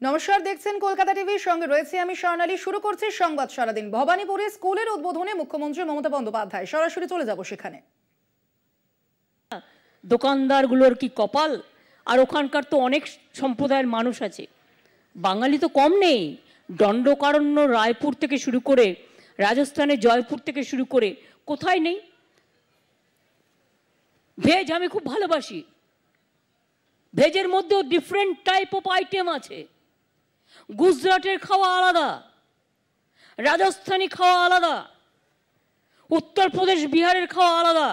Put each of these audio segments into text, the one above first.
নমস্কার, দেখছেন কলকাতা টিভির সঙ্গে রয়েছে আমি স্বর্ণালী। শুরু করছি সংবাদ সারাদিন। ভবানীপুরে স্কুলের উদ্বোধনে মুখ্যমন্ত্রী মমতা বন্দ্যোপাধ্যায়, সরাসরি চলে যাব সেখানে। দোকানদারগুলোর কি কপাল! আর ওখানকার তো অনেক সম্প্রদায়ের মানুষ আছে, বাঙালি তো কম নেই। দণ্ডকারণ্য রায়পুর থেকে শুরু করে রাজস্থানের জয়পুর থেকে শুরু করে কোথায় নেই ভেজ। আমি খুব ভালোবাসি ভেজের মধ্যেও ডিফারেন্ট টাইপ অফ আইটেম আছে। গুজরাটের খাওয়া আলাদা, রাজস্থানী খাওয়া আলাদা, উত্তরপ্রদেশ বিহারের খাওয়া আলাদা,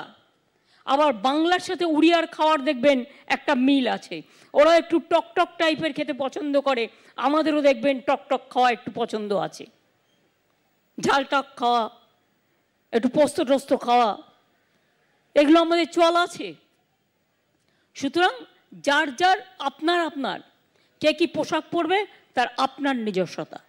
আবার বাংলার সাথে উড়িয়ার খাওয়ার দেখবেন একটা মিল আছে। ওরা একটু টকটক টাইপের খেতে পছন্দ করে, আমাদেরও দেখবেন টকটক খাওয়া একটু পছন্দ আছে, ঝাল টক খাওয়া, একটু পোস্ত টোস্ত খাওয়া, এগুলো আমাদের চল আছে। সুতরাং যার যার আপনার আপনার, কে কি পোশাক পরবে তার আপনার নিজস্বতা,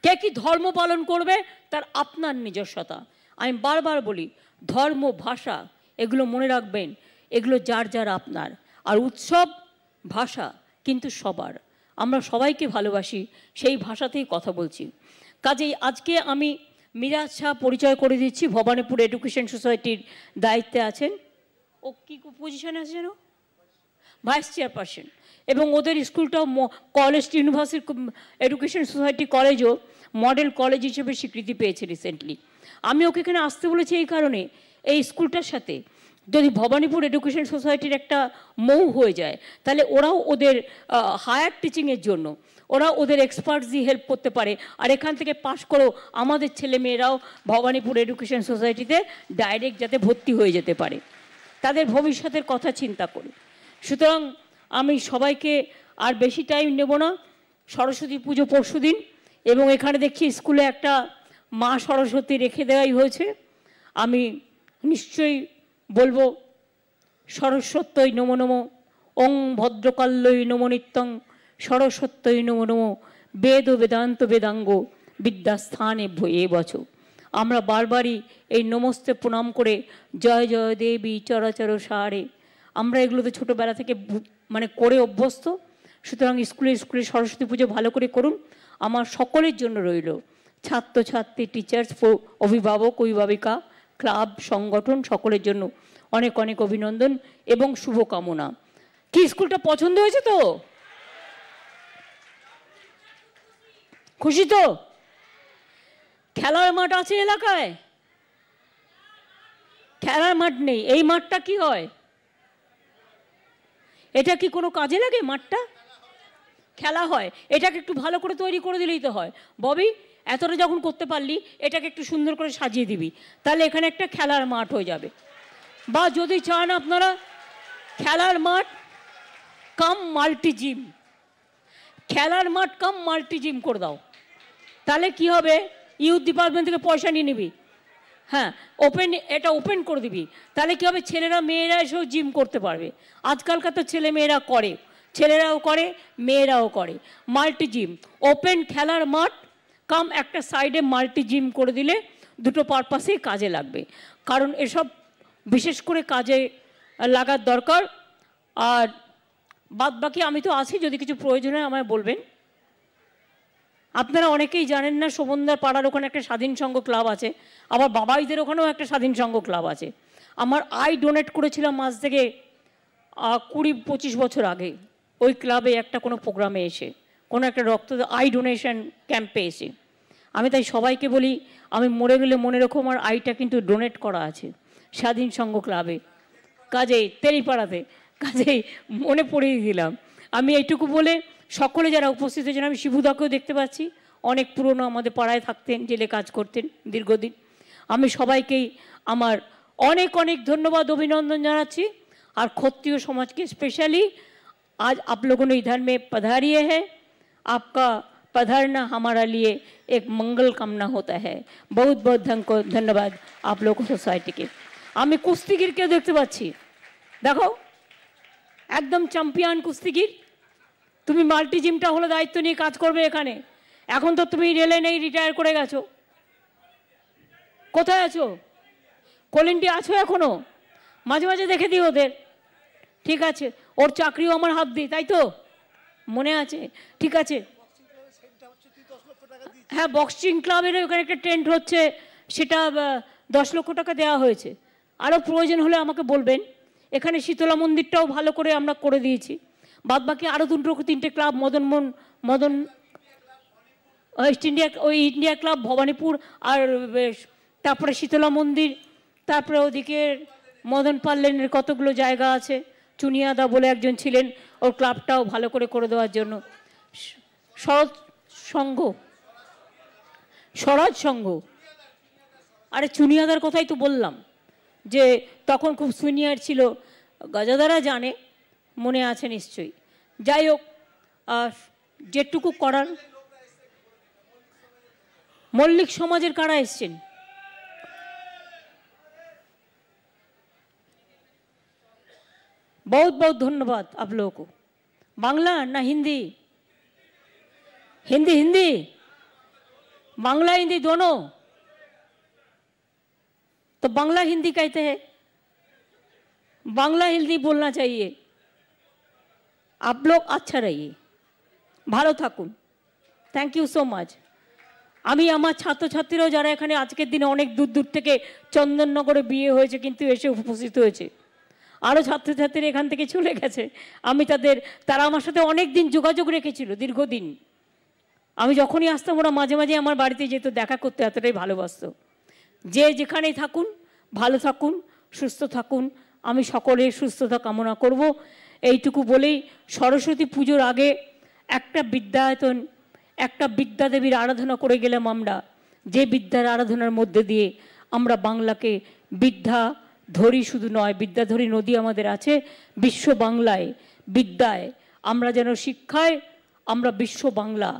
কে কি ধর্ম পালন করবে তার আপনার নিজস্বতা। আমি বারবার বলি, ধর্ম ভাষা এগুলো মনে রাখবেন, এগুলো যার যার আপনার। আর উৎসব ভাষা কিন্তু সবার, আমরা সবাইকে ভালোবাসি, সেই ভাষাতেই কথা বলছি। কাজেই আজকে আমি মিরাজ শাহ পরিচয় করে দিচ্ছি, ভবানীপুর এডুকেশন সোসাইটির দায়িত্বে আছেন। ও কী পজিশনে আছে যেন? Vice chairperson. এবং ওদের স্কুলটাও কলেজ ইউনিভার্সিটি এডুকেশন সোসাইটি কলেজও মডেল কলেজ হিসেবে স্বীকৃতি পেয়েছে রিসেন্টলি। আমি ওকে এখানে আসতে বলেছি এই কারণে, এই স্কুলটার সাথে যদি ভবানীপুর এডুকেশন সোসাইটির একটা মৌ হয়ে যায়, তাহলে ওরাও ওদের হায়ার টিচিংয়ের জন্য ওরা ওদের এক্সপার্টস দিয়ে হেল্প করতে পারে। আর এখান থেকে পাশ করেও আমাদের ছেলে মেয়েরাও ভবানীপুর এডুকেশন সোসাইটিতে ডাইরেক্ট যাতে ভর্তি হয়ে যেতে পারে, তাদের ভবিষ্যতের কথা চিন্তা করে। সুতরাং আমি সবাইকে আর বেশি টাইম নেব না। সরস্বতী পুজো পরশুদিন, এবং এখানে দেখছি স্কুলে একটা মা সরস্বতী রেখে দেওয়াই হয়েছে। আমি নিশ্চয়ই বলবো, সরস্বত্যই নমো নমো, ওং ভদ্রকাল্যই নমো নিত্যং, সরস্বত্যই নমো নমো, বেদ বেদান্ত বেদাঙ্গ বিদ্যাস্থানে ভয়ে বচ। আমরা বারবারই এই নমস্তে প্রণাম করে জয় জয় দেবী চরাচর সারে, আমরা এগুলোতে ছোটোবেলা থেকে মানে করে অভ্যস্ত। সুতরাং স্কুলে স্কুলে সরস্বতী পুজো ভালো করে করুন। আমার সকলের জন্য রইল, ছাত্রছাত্রী, টিচার্স, অভিভাবক, অভিভাবিকা, ক্লাব, সংগঠন, সকলের জন্য অনেক অনেক অভিনন্দন এবং শুভকামনা। কি স্কুলটা পছন্দ হয়েছে তো? খুশি তো? খেলার মাঠ আছে এলাকায়? খেলার মাঠ নেই। এই মাঠটা কি হয়? এটা কি কোনো কাজে লাগে? মাঠটা খেলা হয়, এটাকে একটু ভালো করে তৈরি করে দিলেই তো হয়। ববি, এতটা যখন করতে পারলি, এটাকে একটু সুন্দর করে সাজিয়ে দিবি, তাহলে এখানে একটা খেলার মাঠ হয়ে যাবে। বা যদি চান আপনারা খেলার মাঠ কাম মাল্টি জিম, খেলার মাঠ কাম মাল্টি জিম করে দাও, তাহলে কি হবে? ইউথ ডিপার্টমেন্ট থেকে পয়সা নিয়ে নিবি, হ্যাঁ, এটা ওপেন করে দিবি, তাহলে কী হবে? ছেলেরা মেয়েরা এসেও জিম করতে পারবে। আজকালকার তো ছেলে মেয়েরা করে, ছেলেরাও করে মেয়েরাও করে। মাল্টি জিম, ওপেন খেলার মাঠ কাম একটা সাইডে মাল্টি জিম করে দিলে দুটো পারপাসেই কাজে লাগবে। কারণ এসব বিশেষ করে কাজে লাগার দরকার। আর বাদ বাকি আমি তো আছি, যদি কিছু প্রয়োজন হয় আমায় বলবেন। আপনারা অনেকেই জানেন না, শোভনদার পাড়ার ওখানে একটা স্বাধীন সংঘ ক্লাব আছে, আবার বাবাইদের ওখানেও একটা স্বাধীন সংঘ ক্লাব আছে। আমার আই ডোনেট করেছিলাম আজ থেকে 20-25 বছর আগে, ওই ক্লাবে একটা কোনো প্রোগ্রামে এসে, কোনো একটা আই ডোনেশন ক্যাম্পে এসে। আমি তাই সবাইকে বলি, আমি মরে গেলে মনে রেখো আমার আইটা কিন্তু ডোনেট করা আছে স্বাধীন সংঘ ক্লাবে, কাজেই তেলিপাড়াতে। কাজেই মনে পড়িয়ে দিলাম। আমি এইটুকু বলে সকলে যারা উপস্থিত হয়েছেন, আমি শিবুদাকেও দেখতে পাচ্ছি, অনেক পুরনো আমাদের পাড়ায় থাকতেন, জেলে কাজ করতেন দীর্ঘদিন। আমি সবাইকেই আমার অনেক অনেক ধন্যবাদ, অভিনন্দন জানাচ্ছি। আর ক্ষত্রিয় সমাজকে স্पेशली, आज आप लोगों ने इधर में पधारिए हैं, आपका पधारना हमारा लिए एक मंगल कामना होता है। बहुत बहुत धन्यवाद आप लोगों सोसाइटी के। আমি কুস্তিগিরকেও দেখতে পাচ্ছি, দেখো একদম চ্যাম্পিয়ন কুস্তিগির। তুমি মাল্টি জিমটা হলো দায়িত্ব নিয়ে কাজ করবে এখানে। এখন তো তুমি রেলে নেই, রিটায়ার করে গেছো, কোথায় আছো? কলিন্টি আছো এখনো? মাঝে মাঝে দেখে দিই ওদের, ঠিক আছে? ওর চাকরিও আমার হাত দিই, তাই তো? মনে আছে? ঠিক আছে, হ্যাঁ, বক্সিং ক্লাবের ওখানে একটা টেন্ট হচ্ছে, সেটা 10 লক্ষ টাকা দেওয়া হয়েছে। আরও প্রয়োজন হলে আমাকে বলবেন। এখানে শীতলা মন্দিরটাও ভালো করে আমরা করে দিয়েছি। বাদ বাকি আরও 2-3টে club, Madan India club, Bhowanipore, আর তারপরে শীতলা মন্দির, তারপরে ওদিকে মদন পাল লেনের কতগুলো জায়গা আছে। চুনিয়াদা বলে একজন ছিলেন, ওর ক্লাবটাও ভালো করে দেওয়ার জন্য। স্বরাজ সংঘ, আরে চুনিয়াদার কথাই তো বললাম, যে তখন খুব সিনিয়র ছিল, গজাদারা জানে, মনে আছে নিশ্চয়ই। যাই হোক, যেটুকু করার। মল্লিক সমাজের কারা এসছেন? बहुत बहुत धन्यवाद आप लोगों को। बांग्ला ना हिंदी? हिंदी बांग्ला हिंदी दोनों? तो बांग्ला हिंदी कहते हैं, बांग्ला हिंदी बोलना चाहिए। आप लोग अच्छा रहिए, ভালো থাকুন। Thank you so much. আমি আমার ছাত্রছাত্রীরাও যারা এখানে আজকের দিনে অনেক দূর থেকে চন্দননগরে বিয়ে হয়েছে কিন্তু এসে উপস্থিত হয়েছে, আরও ছাত্রছাত্রীরা এখান থেকে চলে গেছে, আমি তারা আমার সাথে অনেক দিন যোগাযোগ রেখেছিল, দীর্ঘদিন। আমি যখনই আসতাম ওরা মাঝে মাঝে আমার বাড়িতে যেত, দেখা করতে এতটাই ভালোবাসত। যে যেখানেই থাকুন ভালো থাকুন, সুস্থ থাকুন, আমি সকলের সুস্থতা কামনা করব। এইটুকু বলেই সরস্বতী পুজোর আগে একটা বিদ্যায়তন, একটা বিদ্যাদেবীর আরাধনা করে গেলাম আমরা, যে বিদ্যার আরাধনার মধ্যে দিয়ে আমরা বাংলাকে বিদ্যাধরী শুধু নয়, বিদ্যাধরী নদী আমাদের আছে বিশ্ব বাংলায়, বিদ্যায় আমরা যেন শিক্ষায় আমরা বিশ্ব বাংলা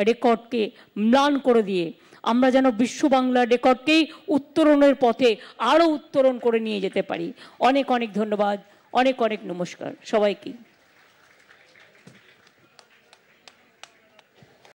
রেকর্ডকে ম্লান করে দিয়ে আমরা যেন বিশ্ব বাংলা রেকর্ডকেই উত্তরণের পথে আরও উত্তরণ করে নিয়ে যেতে পারি। অনেক অনেক ধন্যবাদ, অনেক অনেক নমস্কার সবাইকে।